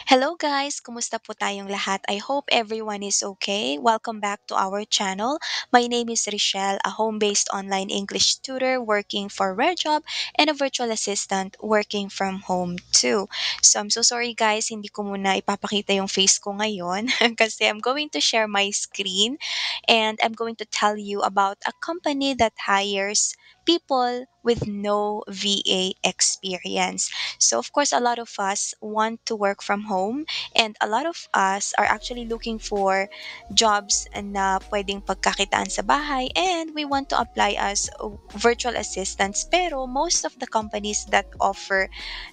Hello guys! Kumusta po tayong lahat? I hope everyone is okay. Welcome back to our channel. My name is Richelle, a home-based online English tutor working for Rare Job and a virtual assistant working from home too. So I'm so sorry guys, hindi ko muna ipapakita yung face ko ngayon kasi I'm going to share my screen and I'm going to tell you about a company that hires people with no VA experience. So, of course, a lot of us want to work from home, and a lot of us are actually looking for jobs na pwedeng pagkakitaan sa bahay, and we want to apply as virtual assistants. Pero most of the companies that offer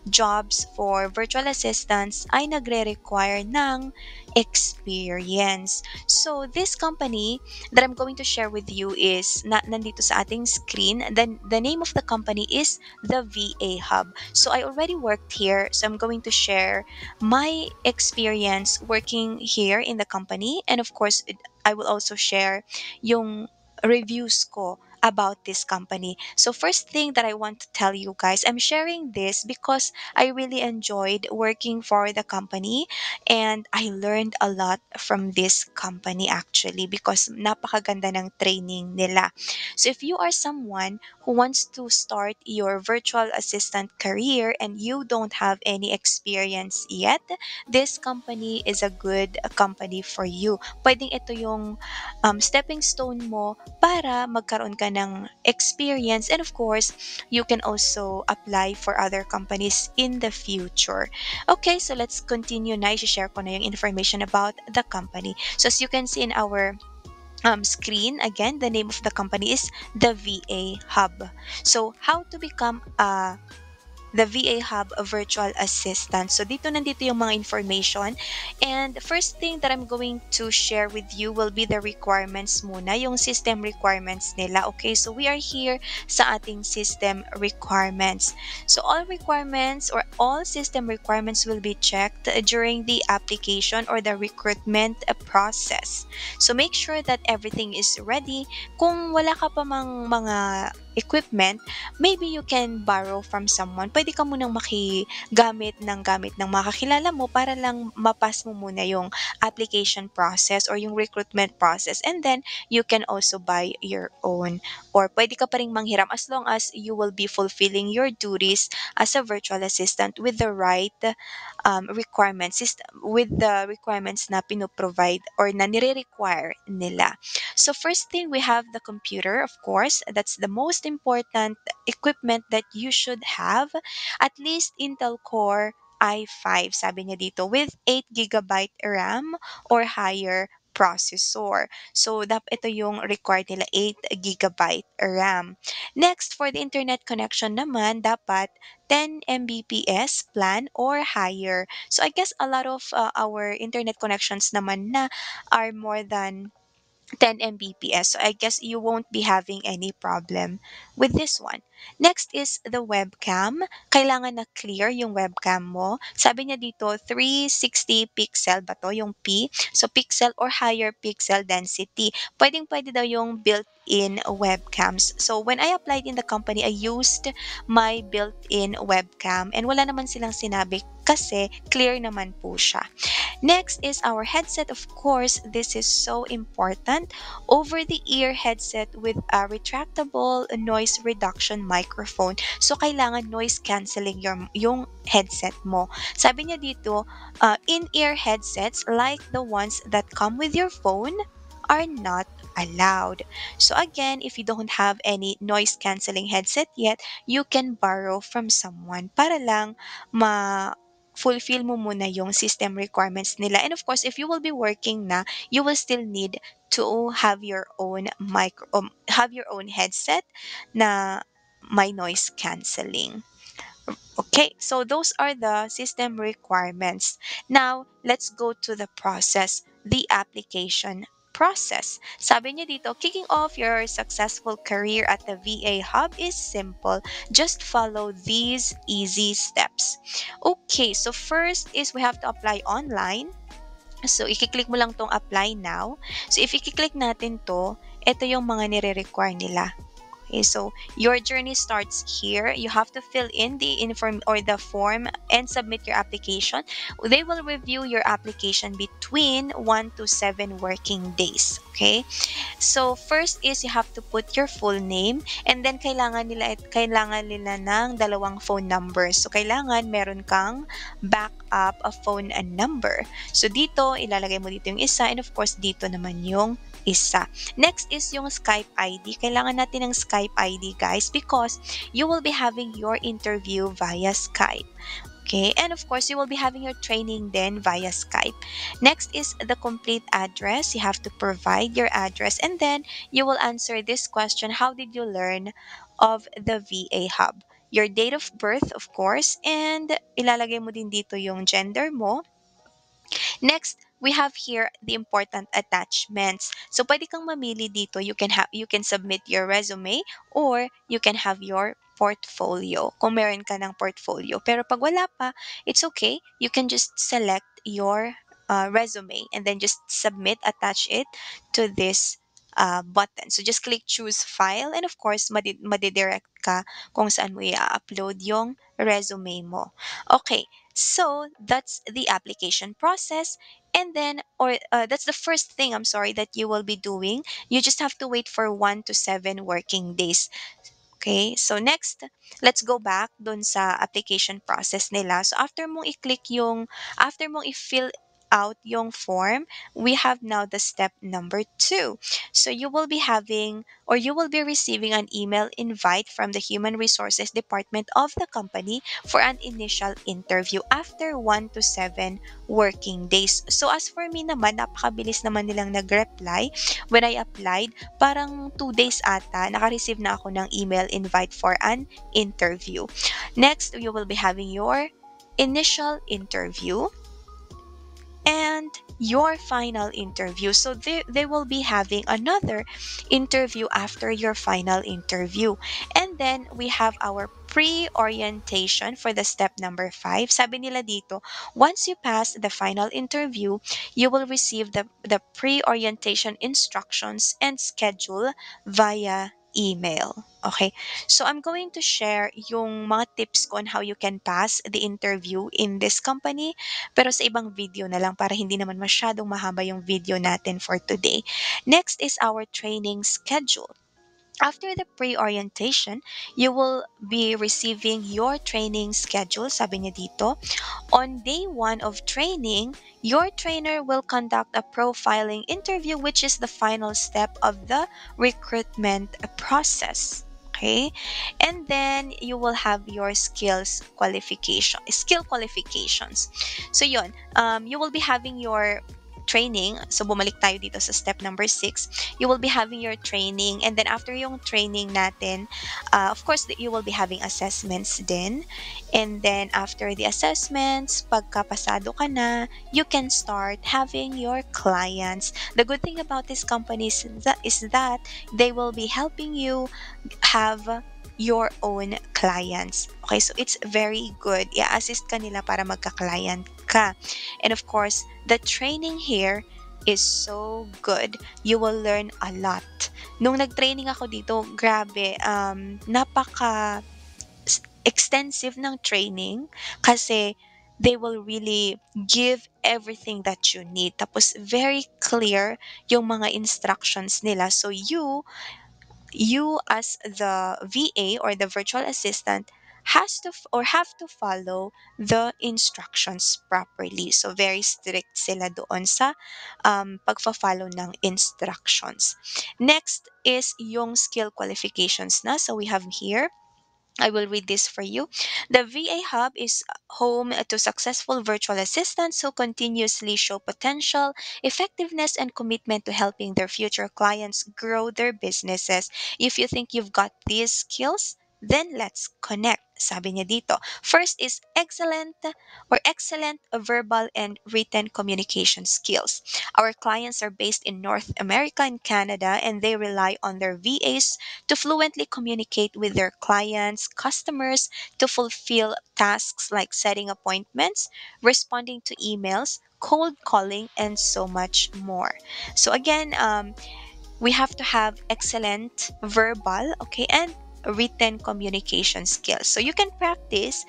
jobs for virtual assistants ay nagre-require ng experience. So, this company that I'm going to share with you is nandito sa ating screen. Then the name of the company is the VA Hub. So I already worked here, so I'm going to share my experience working here in the company, and of course I will also share yung reviews ko about this company. So first thing that I want to tell you guys, I'm sharing this because I really enjoyed working for the company and I learned a lot from this company actually because napakaganda ng training nila. So if you are someone who wants to start your virtual assistant career and you don't have any experience yet, this company is a good company for you. Pwedeng ito yung stepping stone mo para magkaroon ka ng experience, and of course, you can also apply for other companies in the future. Okay, so let's continue na. I-share ko na yung information about the company. So as you can see in our screen, again, the name of the company is the VA Hub. So how to become the VA Hub a virtual assistant. So dito nandito yung mga information. And the first thing that I'm going to share with you will be the requirements muna, yung system requirements nila. Okay, so we are here sa ating system requirements. So all requirements or all system requirements will be checked during the application or the recruitment process. So make sure that everything is ready. Kung wala ka pa mang mga equipment, maybe you can borrow from someone. Pwede ka munang gamit ng mga kakilala mo para lang mapas mo muna yung application process or yung recruitment process, and then you can also buy your own. Or pwede ka pa ring manghiram as long as you will be fulfilling your duties as a virtual assistant with the right requirements, with the requirements na pinoprovide or na nire-require nila. So first thing, we have the computer, of course. That's the most important equipment that you should have. At least Intel Core i5, sabi niya dito, with 8 GB RAM or higher processor. So, ito yung required nila, 8 GB RAM. Next, for the internet connection naman, dapat 10 Mbps plan or higher. So, I guess a lot of our internet connections naman na are more than 10 Mbps. So I guess you won't be having any problem with this one. Next is the webcam. Kailangan na clear yung webcam mo. Sabi niya dito, 360 pixel ba to, yung P? So pixel or higher pixel density. Pwedeng-pwede daw yung built-in webcams. So when I applied in the company, I used my built-in webcam and wala naman silang sinabi kasi clear naman po siya. Next is our headset. Of course, this is so important. Over-the-ear headset with a retractable noise reduction microphone. So, kailangan noise cancelling yung headset mo. Sabi niya dito, in-ear headsets like the ones that come with your phone are not allowed. So again, if you don't have any noise cancelling headset yet, you can borrow from someone para lang fulfill mo muna yung system requirements nila. And of course, if you will be working na, you will still need to have your own have your own headset na may noise cancelling. Okay, so those are the system requirements. Now, let's go to the process, the application process. Sabi niyo dito, kicking off your successful career at the VA Hub is simple. Just follow these easy steps. Okay, so first is we have to apply online. So, i-click mo lang tong apply now. So, if i-click natin to, ito yung mga nire-require nila. Okay, so your journey starts here. You have to fill in the inform or the form and submit your application. They will review your application between 1 to 7 working days. Okay? So first is you have to put your full name, and then kailangan nila ng dalawang phone numbers. So kailangan meron kang backup a phone and number. So dito ilalagay mo dito yung isa, and of course dito naman yung isa. Next is yung Skype ID. Kailangan natin ng Skype ID, guys, because you will be having your interview via Skype. Okay, and of course, you will be having your training then via Skype. Next is the complete address. You have to provide your address, and then you will answer this question: how did you learn of the VA Hub? Your date of birth, of course, and ilalagay mo din dito yung gender mo. Next, we have here the important attachments. So pwede kang mamili dito. You can submit your resume, or you can have your portfolio. Kung meron ka ng portfolio. Pero pag wala pa, it's okay. You can just select your resume and then just submit, attach it to this button. So just click choose file, and of course madidirect ka kung saan mo i-upload yung resume mo. Okay, so that's the application process. And then, or that's the first thing, I'm sorry, that you will be doing. You just have to wait for 1 to 7 working days. Okay, so next, let's go back dun sa application process nila. So after mong i-fill out yung form, we have now the step number 2. So you will be having, or you will be receiving an email invite from the Human Resources Department of the company for an initial interview after 1 to 7 working days. So as for me naman, napakabilis naman nilang nag-reply. When I applied, parang 2 days ata, naka-receive na ako ng email invite for an interview. Next, you will be having your initial interview and your final interview. So they will be having another interview after your final interview. And then we have our pre-orientation for the step number 5. Sabi nila dito, once you pass the final interview, you will receive the pre-orientation instructions and schedule via email. Okay, so I'm going to share yung mga tips ko on how you can pass the interview in this company, pero sa ibang video na lang para hindi naman masyadong mahaba yung video natin for today. Next is our training schedule. After the pre-orientation, you will be receiving your training schedule. Sabi niya dito, on day 1 of training, your trainer will conduct a profiling interview, which is the final step of the recruitment process. Okay, and then you will have your skill qualifications. So yon, you will be having your training. So bumalik tayo dito sa step number 6. You will be having your training, and then after yung training natin, of course you will be having assessments din. And then after the assessments, pagka pasado ka na, you can start having your clients. The good thing about these companies is that they will be helping you have your own clients. Okay, so it's very good. I-assist ka nila para magka-client ka. And of course, the training here is so good. You will learn a lot. Nung nag-training ako dito, grabe, napaka extensive ng training kasi they will really give everything that you need. Tapos very clear yung mga instructions nila. So you as the VA or the virtual assistant have to follow the instructions properly. So very strict sila doon sa pagfa-follow ng instructions. Next is yung skill qualifications na. So we have here, I will read this for you. The VA Hub is home to successful virtual assistants who continuously show potential, effectiveness, and commitment to helping their future clients grow their businesses. If you think you've got these skills, then let's connect. Sabi niya dito. First is excellent verbal and written communication skills. Our clients are based in North America and Canada, and they rely on their VAs to fluently communicate with their clients, customers, to fulfill tasks like setting appointments, responding to emails, cold calling, and so much more. So again, we have to have excellent verbal, okay, and written communication skills. So you can practice,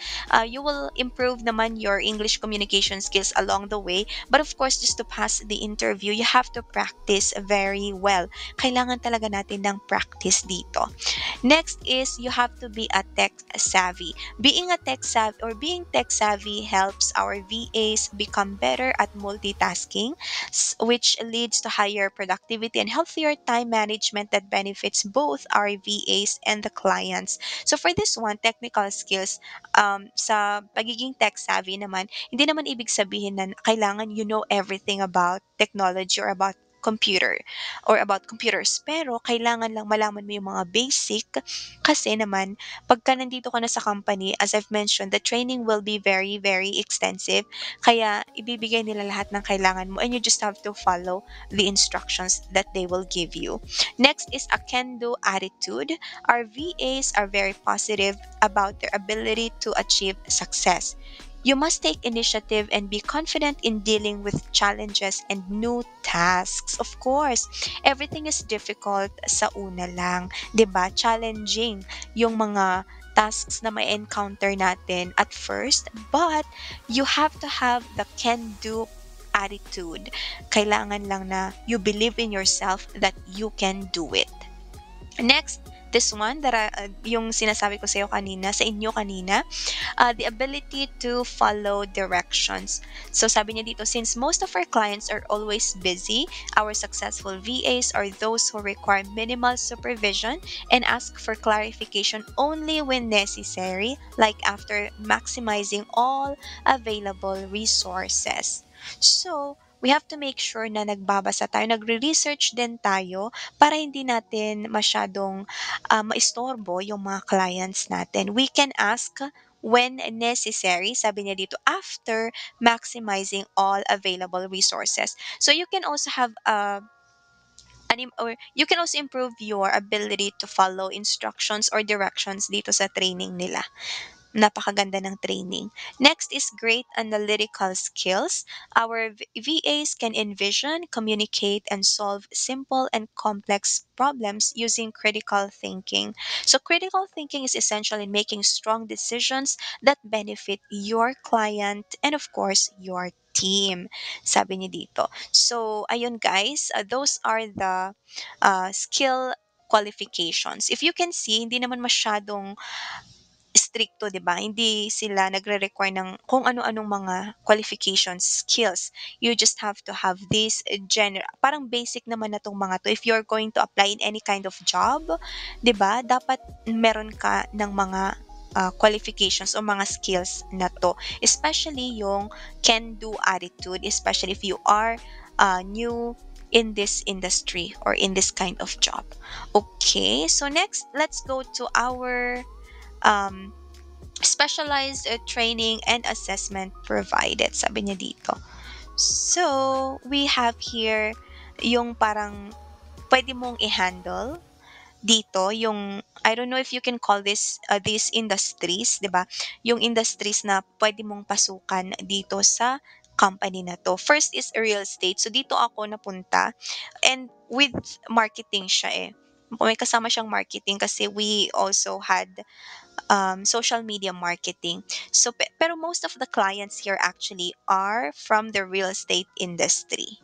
you will improve naman your English communication skills along the way. But of course, just to pass the interview, you have to practice very well. Kailangan talaga natin ng practice dito. Next is you have to be a tech savvy. Being tech savvy helps our VAs become better at multitasking, which leads to higher productivity and healthier time management that benefits both our VAs and the clients. So for this one, technical skills, sa pagiging tech savvy naman, hindi naman ibig sabihin na kailangan you know everything about technology or about computer or about computers. Pero kailangan lang malaman mo yung mga basic kasi naman pagka nandito ka na sa company, as I've mentioned, the training will be very, very extensive. Kaya ibibigay nila lahat ng kailangan mo and you just have to follow the instructions that they will give you. Next is a can-do attitude. Our VAs are very positive about their ability to achieve success. You must take initiative and be confident in dealing with challenges and new tasks. Of course, everything is difficult sa una lang, 'di ba? Challenging yung mga tasks na may encounter natin at first, but you have to have the can-do attitude. Kailangan lang na you believe in yourself that you can do it. Next, this one that yung sinasabi ko sa inyo kanina, the ability to follow directions. So sabi niya dito, since most of our clients are always busy, our successful VAs are those who require minimal supervision and ask for clarification only when necessary, like after maximizing all available resources. So, we have to make sure na nagbabasa tayo, nagre-research din tayo para hindi natin masyadong maistorbo yung mga clients natin. We can ask when necessary, sabi niya dito, after maximizing all available resources. So you can also have or you can also improve your ability to follow instructions or directions dito sa training nila. Napakaganda ng training. Next is great analytical skills. Our VAs can envision, communicate, and solve simple and complex problems using critical thinking. So, critical thinking is essential in making strong decisions that benefit your client and, of course, your team. Sabi niya dito. So, ayun guys, those are the skill qualifications. If you can see, hindi naman masyadong strikto, 'di ba? Hindi sila nagre-require ng kung ano-anong mga qualifications, skills. You just have to have this general, parang basic naman na tong mga to. If you're going to apply in any kind of job, 'di ba? Dapat meron ka ng mga qualifications o mga skills na to. Especially yung can-do attitude, especially if you are new in this industry or in this kind of job. Okay, so next, let's go to our um, specialized training and assessment provided, sabi niya dito. So, we have here yung parang pwede mong i-handle dito yung I don't know if you can call this these industries, 'di ba? Yung industries na pwede mong pasukan dito sa company na to. First is real estate. So dito ako napunta and with marketing siya eh. May kasama siyang marketing kasi we also had social media marketing. So, pero most of the clients here actually are from the real estate industry.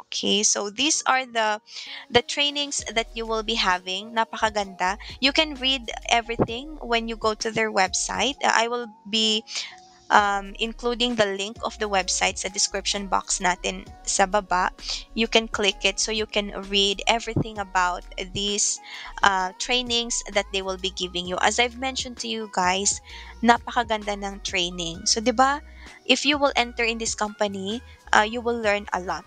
Okay, so these are the trainings that you will be having. Napakaganda. You can read everything when you go to their website. I will be including the link of the website sa description box natin sa baba. You can click it so you can read everything about these trainings that they will be giving you. As I've mentioned to you guys, napakaganda ng training. So, di ba, if you will enter in this company, you will learn a lot.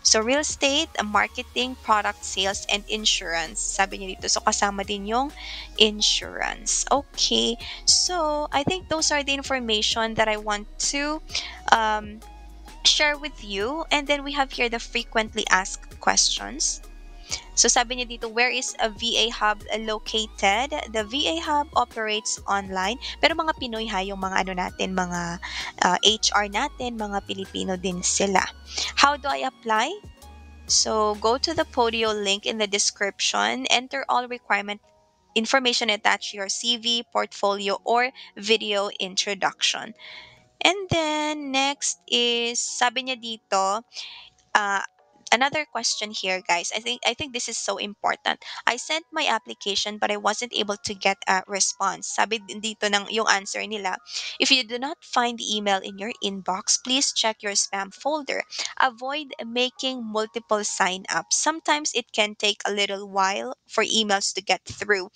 So, real estate, marketing, product sales, and insurance. Sabi niya dito. So, kasama din yung insurance. Okay. So, I think those are the information that I want to share with you. And then we have here the frequently asked questions. So sabi niya dito, where is a VA Hub located? The VA Hub operates online. Pero mga Pinoy ha, yung mga ano natin, mga HR natin, mga Pilipino din sila. How do I apply? So go to the Podio link in the description, enter all requirement information, attach your CV, portfolio, or video introduction. And then next is, sabi niya dito, uh, another question here, guys. I think this is so important. I sent my application but I wasn't able to get a response. Sabi din dito ng yung answer nila, if you do not find the email in your inbox, please check your spam folder. Avoid making multiple sign ups. Sometimes it can take a little while for emails to get through.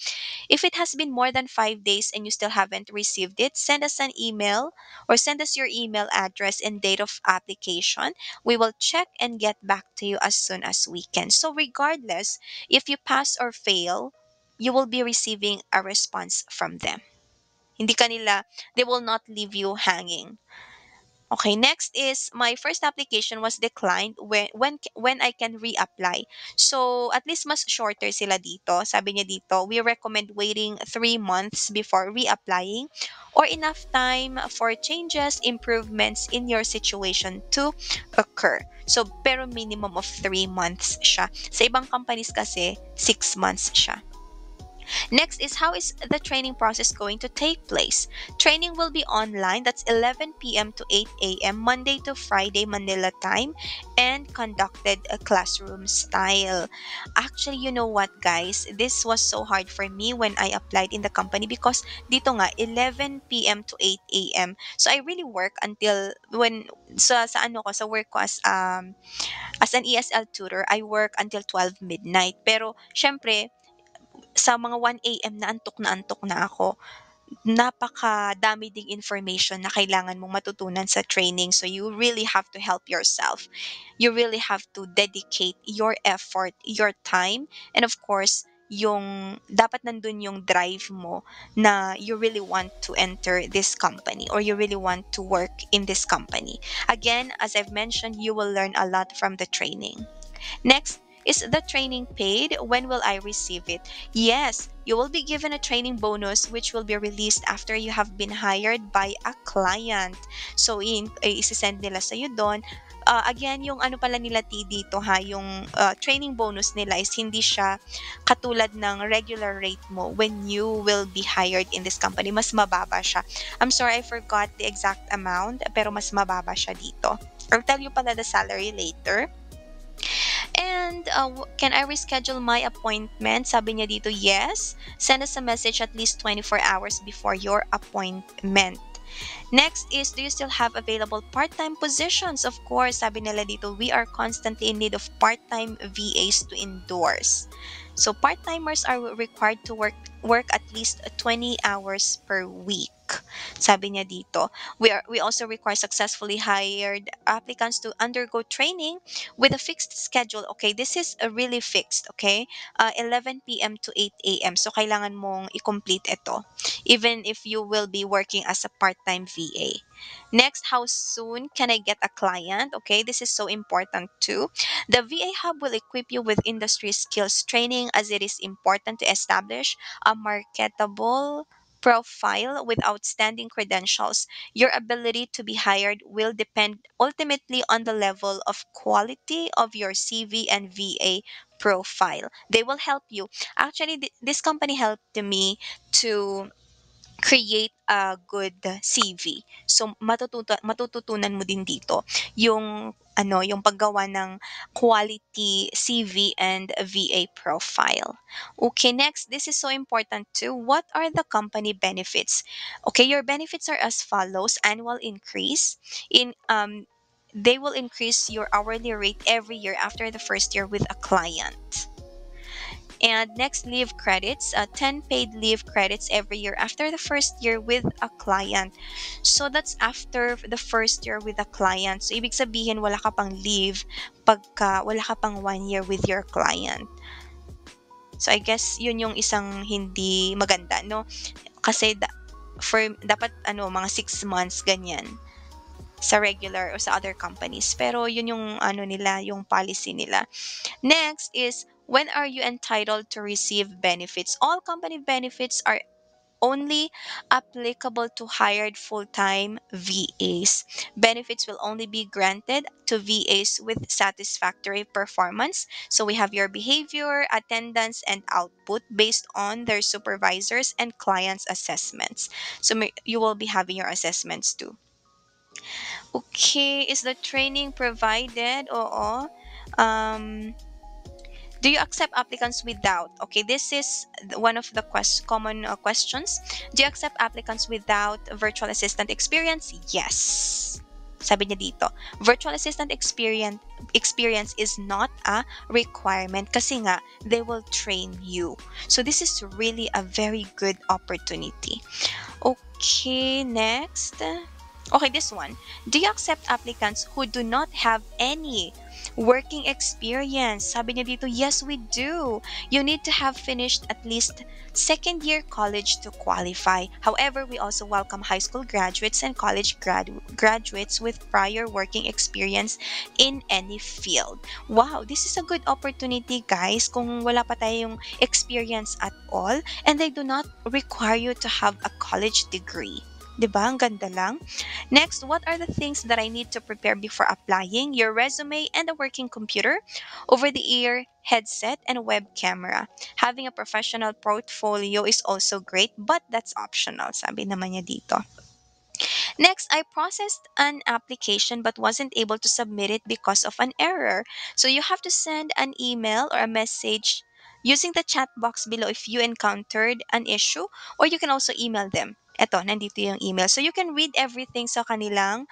If it has been more than 5 days and you still haven't received it, send us an email or send us your email address and date of application. We will check and get back to you as soon as we can. So, regardless, if you pass or fail, you will be receiving a response from them. Hindi kanila, they will not leave you hanging. Okay, next is my first application was declined when I can reapply. So at least mas shorter sila dito. Sabi niya dito, we recommend waiting 3 months before reapplying or enough time for changes, improvements in your situation to occur. So pero minimum of 3 months siya. Sa ibang companies kasi 6 months siya. Next is, how is the training process going to take place? Training will be online. That's 11 p.m. to 8 a.m. Monday to Friday Manila time and conducted a classroom style. Actually, you know what, guys? This was so hard for me when I applied in the company because dito nga 11 p.m. to 8 a.m. So I really work until when sa ano ko sa work ko as an ESL tutor, I work until 12 midnight. Pero syempre sa mga 1 AM na antok na ako. Napakadami ding information na kailangan mong matutunan sa training. So you really have to help yourself. You really have to dedicate your effort, your time, and of course, yung dapat nandun yung drive mo na you really want to enter this company or you really want to work in this company. Again, as I've mentioned, you will learn a lot from the training. Next, is the training paid? When will I receive it? Yes, you will be given a training bonus which will be released after you have been hired by a client. So, isisend nila sa'yo doon. Again, yung ano pala nila dito ha, yung training bonus nila is hindi siya katulad ng regular rate mo when you will be hired in this company. Mas mababa siya. I'm sorry, I forgot the exact amount, pero mas mababa siya dito. I'll tell you pala the salary later. And can I reschedule my appointment? Sabi niya dito, yes. Send us a message at least 24 hours before your appointment. Next is, do you still have available part-time positions? Of course, sabi nila dito, we are constantly in need of part-time VAs to endorse. So part-timers are required to work at least 20 hours per week. Sabi niya dito, we also require successfully hired applicants to undergo training with a fixed schedule. Okay, this is a really fixed, okay? 11 p.m. to 8 a.m. So kailangan mong i-complete ito even if you will be working as a part-time VA. Next, how soon can I get a client? Okay, this is so important too. The VA Hub will equip you with industry skills training as it is important to establish a marketable profile with outstanding credentials. Your ability to be hired will depend ultimately on the level of quality of your CV and VA profile. They will help you. Actually, this company helped me to create a good CV. So matututunan mo din dito yung yung paggawa ng quality CV and VA profile. Okay, next, this is so important too. What are the company benefits? Okay, your benefits are as follows: annual increase in they will increase your hourly rate every year after the first year with a client. And next, leave credits, 10 paid leave credits every year after the first year with a client. So that's after the first year with a client. So ibig sabihin wala ka pang leave pagka wala ka pang 1 year with your client. So I guess yun yung isang hindi maganda, no? Kasi dapat mga 6 months ganyan sa regular o sa other companies. Pero yun yung nila, yung policy nila. Next is, when are you entitled to receive benefits? All company benefits are only applicable to hired full-time VAs. Benefits will only be granted to VAs with satisfactory performance. So we have your behavior, attendance, and output based on their supervisors and clients' assessments. So you will be having your assessments too. Okay, is the training provided? Oo. Um, do you accept applicants without? Okay, this is one of the common questions. Do you accept applicants without virtual assistant experience? Yes. Sabi niya dito, virtual assistant experience is not a requirement kasi nga they will train you. So this is really a very good opportunity. Okay, next. Okay, this one. Do you accept applicants who do not have any working experience? Sabi niya dito, yes, we do. You need to have finished at least second year college to qualify. However, we also welcome high school graduates and college graduates with prior working experience in any field. Wow, this is a good opportunity, guys, kung wala pa tayong experience at all and they do not require you to have a college degree. 'Di ba? Ang ganda lang. Next, what are the things that I need to prepare before applying? Your resume and a working computer, over-the-ear headset, and a web camera. Having a professional portfolio is also great, but that's optional, sabi naman niya dito. Next, I processed an application but wasn't able to submit it because of an error. So you have to send an email or a message using the chat box below if you encountered an issue, or you can also email them. Eto, nandito yung email. So you can read everything sa kanilang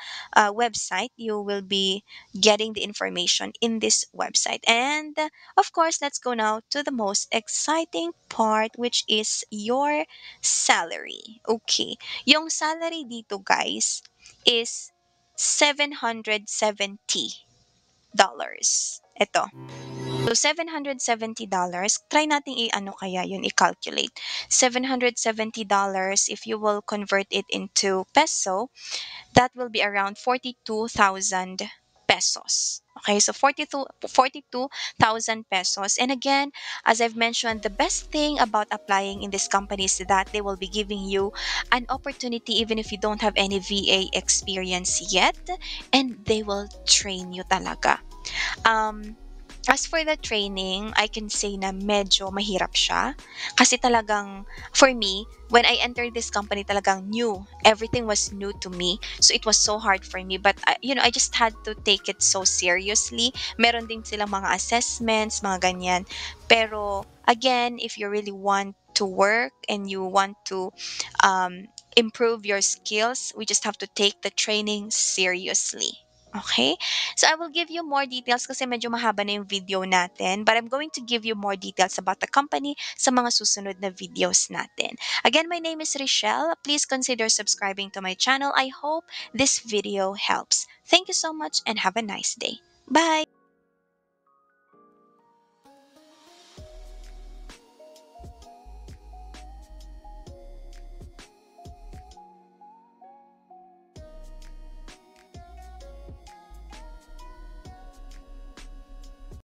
website. You will be getting the information in this website. And of course, let's go now to the most exciting part, which is your salary. Okay. Yung salary dito, guys, is $770. Ito. So, $770, try nating i-ano kaya yun, i-calculate. $770, if you will convert it into peso, that will be around 42,000 pesos. Okay, so 42,000 pesos. And again, as I've mentioned, the best thing about applying in this company is that they will be giving you an opportunity even if you don't have any VA experience yet, and they will train you talaga. Um, As for the training, I can say na medyo mahirap siya. Kasi talagang, for me, when I entered this company, talagang new. Everything was new to me. So it was so hard for me. But, I just had to take it so seriously. Meron din silang mga assessments, mga ganyan. Pero, again, if you really want to work and you want to improve your skills, we just have to take the training seriously. Okay? So I will give you more details kasi medyo mahaba na yung video natin. But I'm going to give you more details about the company sa mga susunod na videos natin. Again, my name is Richelle. Please consider subscribing to my channel. I hope this video helps. Thank you so much and have a nice day. Bye!